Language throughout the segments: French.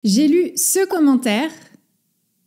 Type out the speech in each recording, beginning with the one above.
J'ai lu ce commentaire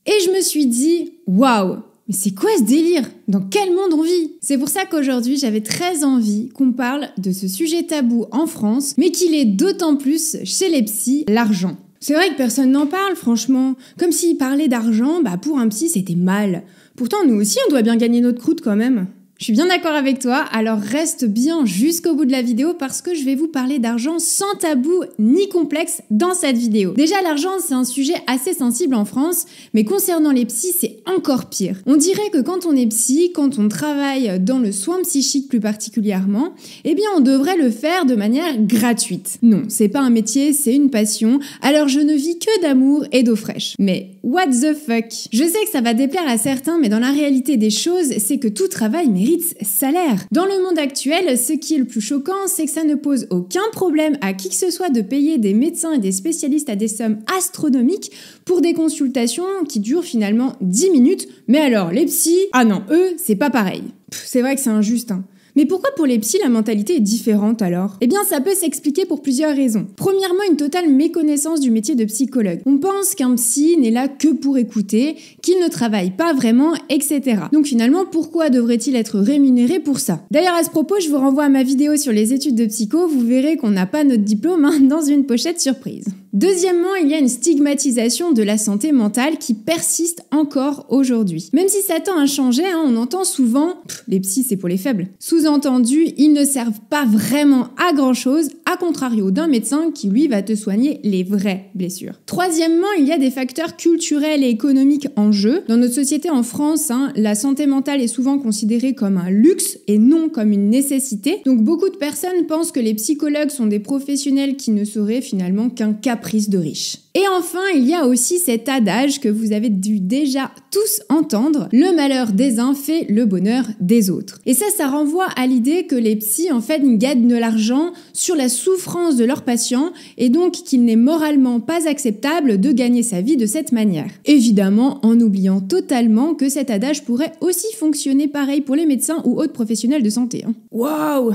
et je me suis dit « Waouh, mais c'est quoi ce délire? Dans quel monde on vit ?» C'est pour ça qu'aujourd'hui, j'avais très envie qu'on parle de ce sujet tabou en France, mais qu'il est d'autant plus chez les psys, l'argent. C'est vrai que personne n'en parle, franchement. Comme s'il parlait d'argent, pour un psy, c'était mal. Pourtant, nous aussi, on doit bien gagner notre croûte quand même. Je suis bien d'accord avec toi, alors reste bien jusqu'au bout de la vidéo parce que je vais vous parler d'argent sans tabou ni complexe dans cette vidéo. Déjà, l'argent, c'est un sujet assez sensible en France, mais concernant les psys, c'est encore pire. On dirait que quand on est psy, quand on travaille dans le soin psychique plus particulièrement, eh bien on devrait le faire de manière gratuite. Non, c'est pas un métier, c'est une passion, alors je ne vis que d'amour et d'eau fraîche. Mais what the fuck? Je sais que ça va déplaire à certains, mais dans la réalité des choses, c'est que tout travail mérite salaire. Dans le monde actuel, ce qui est le plus choquant, c'est que ça ne pose aucun problème à qui que ce soit de payer des médecins et des spécialistes à des sommes astronomiques pour des consultations qui durent finalement 10 minutes. Mais alors, les psys, ah non, eux, c'est pas pareil. C'est vrai que c'est injuste, hein. Mais pourquoi pour les psys la mentalité est différente alors? Eh bien ça peut s'expliquer pour plusieurs raisons. Premièrement, une totale méconnaissance du métier de psychologue. On pense qu'un psy n'est là que pour écouter, qu'il ne travaille pas vraiment, etc. Donc finalement, pourquoi devrait-il être rémunéré pour ça? D'ailleurs à ce propos, je vous renvoie à ma vidéo sur les études de psycho, vous verrez qu'on n'a pas notre diplôme dans une pochette surprise. Deuxièmement, il y a une stigmatisation de la santé mentale qui persiste encore aujourd'hui. Même si ça tend à changer, on entend souvent « les psys c'est pour les faibles ». Sous-entendu, ils ne servent pas vraiment à grand-chose, à contrario d'un médecin qui lui va te soigner les vraies blessures. Troisièmement, il y a des facteurs culturels et économiques en jeu. Dans notre société en France, la santé mentale est souvent considérée comme un luxe et non comme une nécessité. Donc beaucoup de personnes pensent que les psychologues sont des professionnels qui ne seraient finalement qu'un caprice de riches. Et enfin, il y a aussi cet adage que vous avez dû déjà tous entendre, le malheur des uns fait le bonheur des autres. Et ça renvoie à l'idée que les psys, en fait, gagnent de l'argent sur la souffrance de leurs patients et donc qu'il n'est moralement pas acceptable de gagner sa vie de cette manière. Évidemment, en oubliant totalement que cet adage pourrait aussi fonctionner pareil pour les médecins ou autres professionnels de santé. Waouh!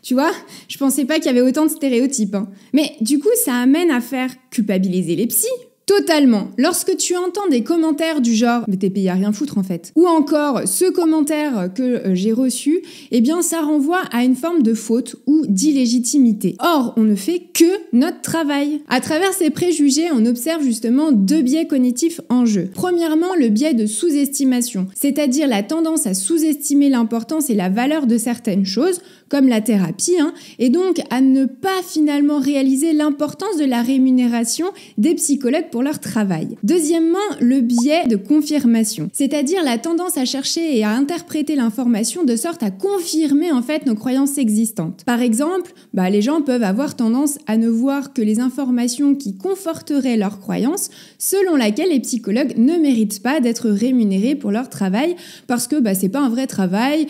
Tu vois, je pensais pas qu'il y avait autant de stéréotypes. Mais du coup, ça amène à faire culpabiliser les psys. Totalement. Lorsque tu entends des commentaires du genre « mais t'es payé à rien foutre en fait » ou encore ce commentaire que j'ai reçu, eh bien ça renvoie à une forme de faute ou d'illégitimité. Or, on ne fait que notre travail. À travers ces préjugés, on observe justement deux biais cognitifs en jeu. Premièrement, le biais de sous-estimation, c'est-à-dire la tendance à sous-estimer l'importance et la valeur de certaines choses, comme la thérapie, et donc à ne pas finalement réaliser l'importance de la rémunération des psychologues pour leur travail. Deuxièmement, le biais de confirmation, c'est-à-dire la tendance à chercher et à interpréter l'information de sorte à confirmer en fait nos croyances existantes. Par exemple, les gens peuvent avoir tendance à ne voir que les informations qui conforteraient leurs croyances, selon laquelle les psychologues ne méritent pas d'être rémunérés pour leur travail parce que c'est pas un vrai travail,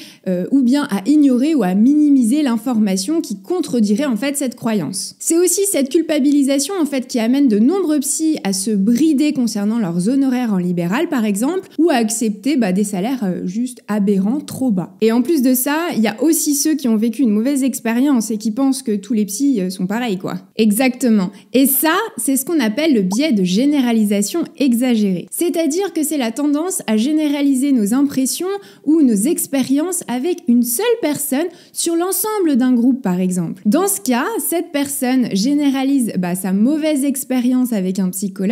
ou bien à ignorer ou à minimiser l'information qui contredirait en fait cette croyance. C'est aussi cette culpabilisation en fait qui amène de nombreux psys à se brider concernant leurs honoraires en libéral par exemple, ou à accepter des salaires juste aberrants, trop bas. Et en plus de ça, il y a aussi ceux qui ont vécu une mauvaise expérience et qui pensent que tous les psys sont pareils quoi. Exactement. Et ça, c'est ce qu'on appelle le biais de généralisation exagérée. C'est-à-dire que c'est la tendance à généraliser nos impressions ou nos expériences avec une seule personne sur l'ensemble d'un groupe par exemple. Dans ce cas, cette personne généralise sa mauvaise expérience avec un psychologue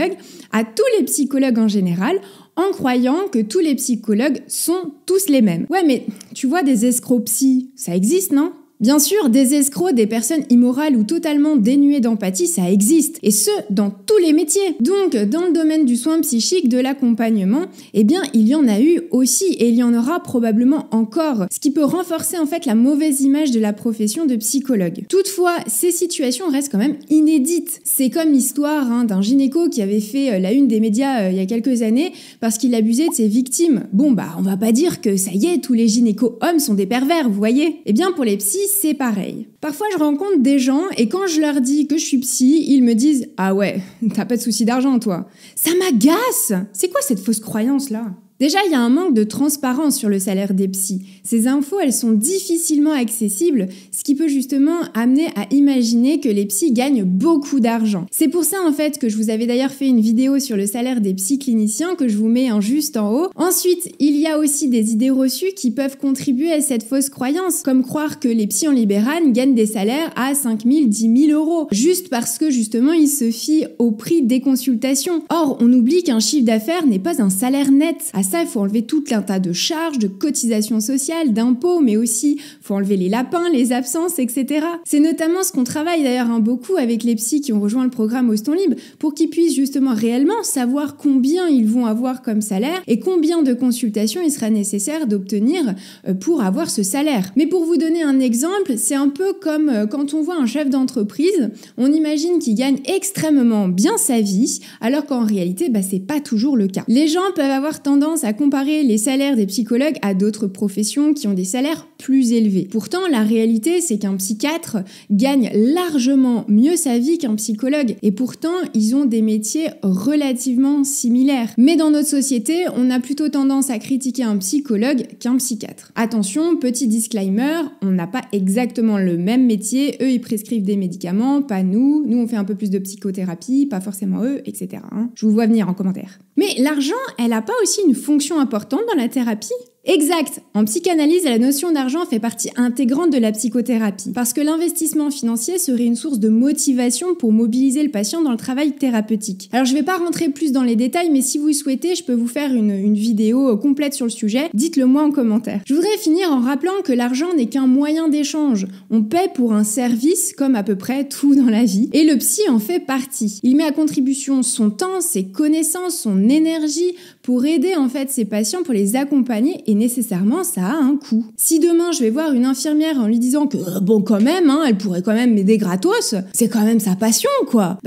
à tous les psychologues en général en croyant que tous les psychologues sont tous les mêmes. Ouais mais tu vois des escrocs psy, ça existe non ? Bien sûr, des escrocs, des personnes immorales ou totalement dénuées d'empathie, ça existe. Et ce, dans tous les métiers. Donc, dans le domaine du soin psychique, de l'accompagnement, eh bien, il y en a eu aussi et il y en aura probablement encore. Ce qui peut renforcer en fait la mauvaise image de la profession de psychologue. Toutefois, ces situations restent quand même inédites. C'est comme l'histoire d'un gynéco qui avait fait la une des médias il y a quelques années parce qu'il abusait de ses victimes. Bon, on va pas dire que ça y est, tous les gynécos hommes sont des pervers, vous voyez ? Eh bien, pour les psys, c'est pareil. Parfois, je rencontre des gens et quand je leur dis que je suis psy, ils me disent « Ah ouais, t'as pas de souci d'argent, toi ». Ça m'agace. C'est quoi cette fausse croyance-là ? Déjà, il y a un manque de transparence sur le salaire des psys. Ces infos, elles sont difficilement accessibles, ce qui peut justement amener à imaginer que les psys gagnent beaucoup d'argent. C'est pour ça en fait que je vous avais d'ailleurs fait une vidéo sur le salaire des psys cliniciens que je vous mets juste en haut. Ensuite, il y a aussi des idées reçues qui peuvent contribuer à cette fausse croyance, comme croire que les psys en libéral gagnent des salaires à 5 000, 10 000 euros, juste parce que justement ils se fient au prix des consultations. Or, on oublie qu'un chiffre d'affaires n'est pas un salaire net. À ça, il faut enlever tout un tas de charges, de cotisations sociales, d'impôts, mais aussi faut enlever les lapins, les absences, etc. C'est notamment ce qu'on travaille d'ailleurs beaucoup avec les psys qui ont rejoint le programme Ose ton libre, pour qu'ils puissent justement réellement savoir combien ils vont avoir comme salaire et combien de consultations il sera nécessaire d'obtenir pour avoir ce salaire. Mais pour vous donner un exemple, c'est un peu comme quand on voit un chef d'entreprise, on imagine qu'il gagne extrêmement bien sa vie, alors qu'en réalité, c'est pas toujours le cas. Les gens peuvent avoir tendance à comparer les salaires des psychologues à d'autres professions qui ont des salaires plus élevés. Pourtant, la réalité, c'est qu'un psychiatre gagne largement mieux sa vie qu'un psychologue. Et pourtant, ils ont des métiers relativement similaires. Mais dans notre société, on a plutôt tendance à critiquer un psychologue qu'un psychiatre. Attention, petit disclaimer, on n'a pas exactement le même métier. Eux, ils prescrivent des médicaments, pas nous. Nous, on fait un peu plus de psychothérapie, pas forcément eux, etc. Je vous vois venir en commentaire. Mais l'argent, elle n'a pas aussi une fonction importante dans la thérapie ? Exact. En psychanalyse, la notion d'argent fait partie intégrante de la psychothérapie, parce que l'investissement financier serait une source de motivation pour mobiliser le patient dans le travail thérapeutique. Alors je vais pas rentrer plus dans les détails, mais si vous le souhaitez, je peux vous faire une vidéo complète sur le sujet, dites-le moi en commentaire. Je voudrais finir en rappelant que l'argent n'est qu'un moyen d'échange. On paie pour un service, comme à peu près tout dans la vie, et le psy en fait partie. Il met à contribution son temps, ses connaissances, son énergie, pour aider en fait ses patients, pour les accompagner, et nécessairement ça a un coût. Si demain je vais voir une infirmière en lui disant que bon quand même, elle pourrait quand même m'aider gratos, c'est quand même sa passion quoi,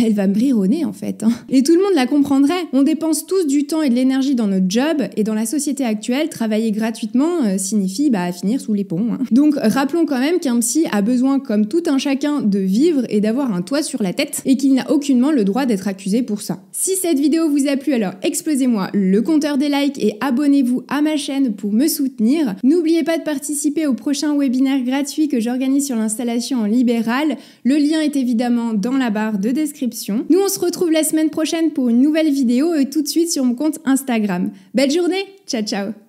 elle va me rire au nez en fait. Et tout le monde la comprendrait. On dépense tous du temps et de l'énergie dans notre job, et dans la société actuelle, travailler gratuitement signifie finir sous les ponts. Donc rappelons quand même qu'un psy a besoin, comme tout un chacun, de vivre et d'avoir un toit sur la tête, et qu'il n'a aucunement le droit d'être accusé pour ça. Si cette vidéo vous a plu, alors explosez-moi le compteur des likes et abonnez-vous à ma chaîne pour me soutenir. N'oubliez pas de participer au prochain webinaire gratuit que j'organise sur l'installation en libéral. Le lien est évidemment dans la barre de description. Nous, on se retrouve la semaine prochaine pour une nouvelle vidéo et tout de suite sur mon compte Instagram. Belle journée, ciao ciao.